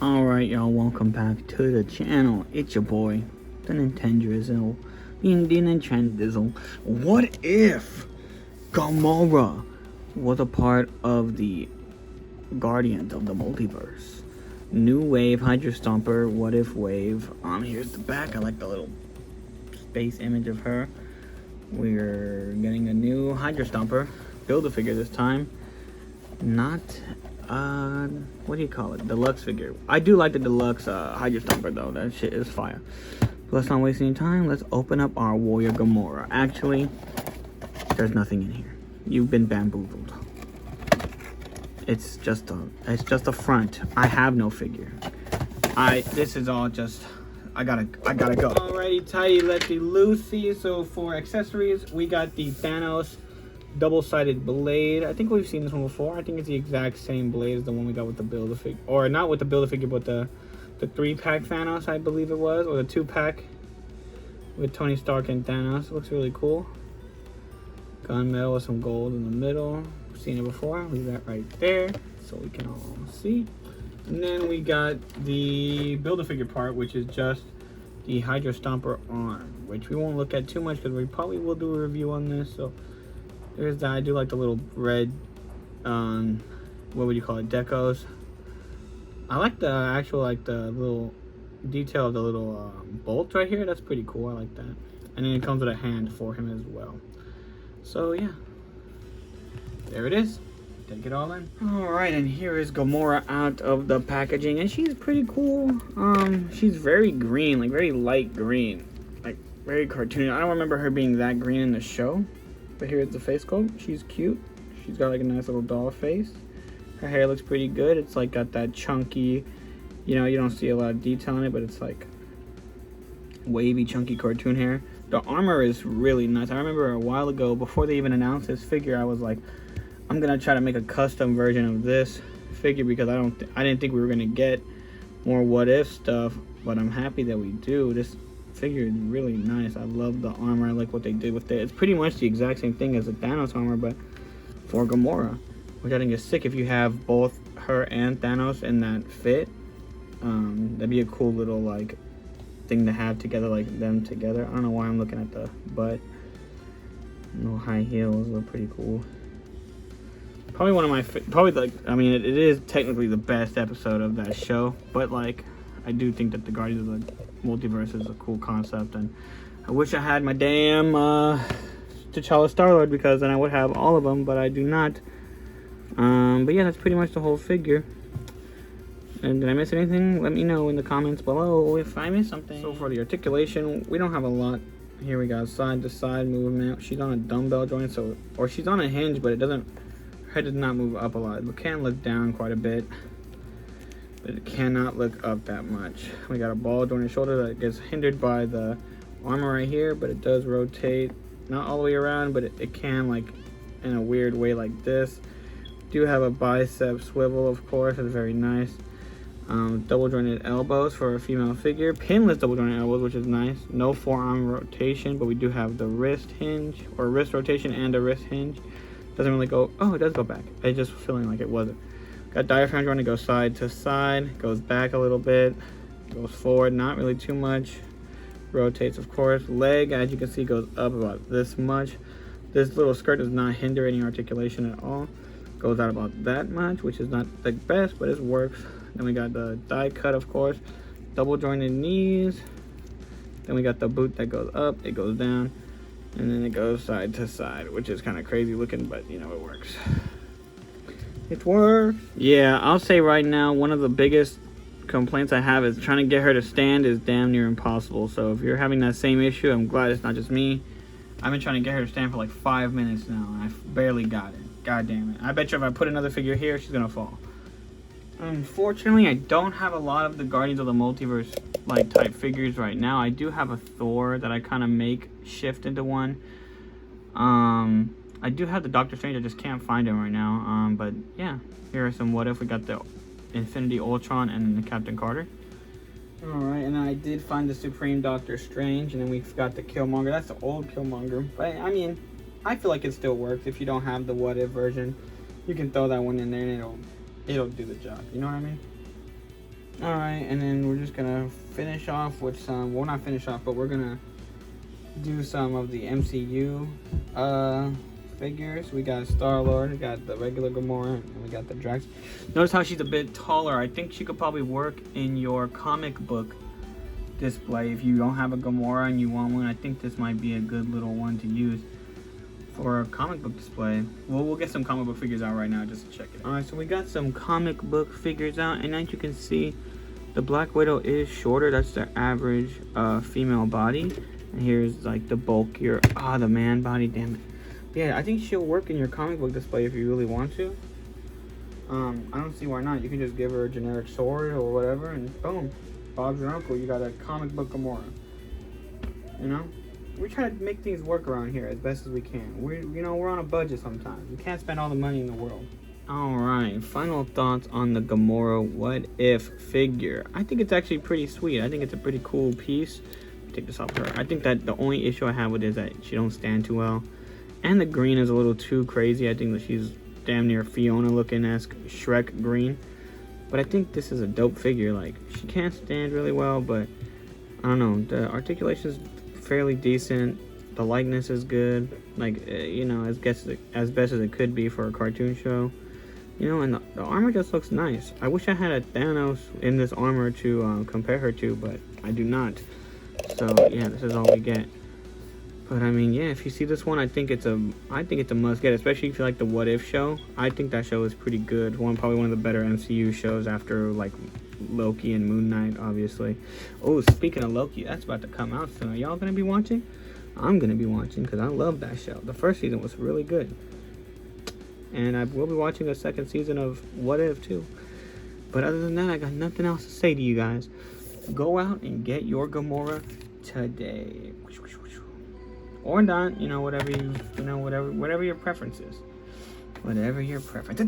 Alright, y'all, welcome back to the channel. It's your boy, the Nintendizzle, being the Nintendizzle. What if Gamora was a part of the Guardians of the Multiverse? New wave, Hydra Stomper, what if wave. Here's the back. I like the little space image of her. We're getting a new Hydra Stomper. Build-A-Figure this time. Not what do you call it? Deluxe figure. I do like the deluxe Hydra Stomper though. That shit is fire. But let's not waste any time. Let's open up our Warrior Gamora. Actually, there's nothing in here. You've been bamboozled. It's just a front. I have no figure. This is all just I gotta go. Alrighty, tighty, letty, loosey. So for accessories, we got the Thanos double-sided blade. I think we've seen this one before. I think it's the exact same blade as the one we got with the Build-A-Figure, or not with the Build-A-Figure, but the 3-pack Thanos, I believe it was, or the 2-pack with Tony Stark and Thanos. Looks really cool. Gunmetal with some gold in the middle. We've seen it before. Leave that right there so we can all see. And then we got the Build-A-Figure part, which is just the Hydra Stomper arm, which we won't look at too much because we probably will do a review on this. So there's that. I do like the little red, what would you call it, decos. I like the actual, like the little detail of the little bolt right here. That's pretty cool. I like that. And then it comes with a hand for him as well. So yeah, there it is. Take it all in. Alright, and here is Gamora out of the packaging, and she's pretty cool. She's very green, like very light green, like very cartoony. I don't remember her being that green in the show. But here's the face sculpt. She's cute. She's got like a nice little doll face. Her hair looks pretty good. It's like got that chunky, you know, you don't see a lot of detail in it, but it's like wavy, chunky cartoon hair. The armor is really nice. I remember a while ago, before they even announced this figure, I was like, I'm gonna try to make a custom version of this figure because I didn't think we were gonna get more what if stuff, but I'm happy that we do. This figure is really nice. I love the armor. I like what they did with it. It's pretty much the exact same thing as the Thanos armor, but for Gamora, which I think is sick. If you have both her and Thanos in that fit, that'd be a cool little like thing to have together, like them together. I don't know why I'm looking at the butt. No high heels look pretty cool. Probably one of my I mean, it is technically the best episode of that show, but like I do think that the Guardians of the Multiverse is a cool concept, and I wish I had my damn T'Challa Star-Lord, because then I would have all of them, but I do not. But yeah, that's pretty much the whole figure. And did I miss anything? Let me know in the comments below if I missed something. So for the articulation, we don't have a lot. Here we got side to side movement. She's on a dumbbell joint, or she's on a hinge, but her head does not move up a lot. It can look down quite a bit, but it cannot look up that much. We got a ball jointed shoulder that gets hindered by the armor right here, but it does rotate, not all the way around, but it can, like in a weird way like this. Do have a bicep swivel, of course. It's very nice. Double jointed elbows for a female figure. Pinless double jointed elbows, which is nice. No forearm rotation, but we do have the wrist hinge, or wrist rotation and a wrist hinge. Doesn't really go, oh, it does go back. I just feeling like it wasn't. Got diaphragm joint to go side to side, goes back a little bit, goes forward, not really too much. Rotates, of course. Leg, as you can see, goes up about this much. This little skirt does not hinder any articulation at all. Goes out about that much, which is not the best, but it works. Then we got the die cut, of course. Double jointed knees. Then we got the boot that goes up, it goes down, and then it goes side to side, which is kind of crazy looking, but you know, it works. It works. Yeah, I'll say right now, one of the biggest complaints I have is trying to get her to stand is damn near impossible. So if you're having that same issue, I'm glad it's not just me. I've been trying to get her to stand for like 5 minutes now, and I barely got it. God damn it. I bet you if I put another figure here, she's gonna fall. Unfortunately, I don't have a lot of the Guardians of the Multiverse like type figures right now. I do have a Thor that I kind of make shift into one. I do have the Doctor Strange, I just can't find him right now. But yeah, here are some what if. We got the Infinity Ultron and the Captain Carter. Alright, and then I did find the Supreme Doctor Strange, and then we've got the Killmonger. That's the old Killmonger. But I mean, I feel like it still works. If you don't have the what if version, you can throw that one in there and it'll do the job. You know what I mean? Alright, and then we're just gonna finish off with some, well, not finish off, but we're gonna do some of the MCU figures. We got Star-Lord, we got the regular Gamora, and we got the Drax. Notice how she's a bit taller. I think she could probably work in your comic book display. If you don't have a Gamora and you want one, I think this might be a good little one to use for a comic book display. We'll get some comic book figures out right now just to check it out. Alright, so we got some comic book figures out, and as you can see, the Black Widow is shorter. That's the average female body. And here's like the bulkier, the man body, damn it. Yeah, I think she'll work in your comic book display if you really want to. I don't see why not. You can just give her a generic sword or whatever, and boom, Bob's your uncle. You got a comic book Gamora. You know? We try to make things work around here as best as we can. We're on a budget sometimes. We can't spend all the money in the world. Alright, final thoughts on the Gamora What If figure. I think it's actually pretty sweet. I think it's a pretty cool piece. Take this off her. I think that the only issue I have with it is that she don't stand too well. And the green is a little too crazy. I think that she's damn near Fiona looking-esque Shrek green. But I think this is a dope figure. Like, she can't stand really well, but I don't know. The articulation is fairly decent. The likeness is good. Like, as best as it could be for a cartoon show. And the armor just looks nice. I wish I had a Thanos in this armor to compare her to, but I do not. So yeah, this is all we get. But I mean, yeah, if you see this one, I think it's a must get, especially if you like the What If show. I think that show is pretty good. Probably one of the better MCU shows after like Loki and Moon Knight, obviously. Oh, speaking of Loki, that's about to come out soon. Are y'all gonna be watching? I'm gonna be watching because I love that show. The first season was really good. And I will be watching a second season of What If too. But other than that, I got nothing else to say to you guys. Go out and get your Gamora today. Or not, whatever your preference is. Whatever your preference.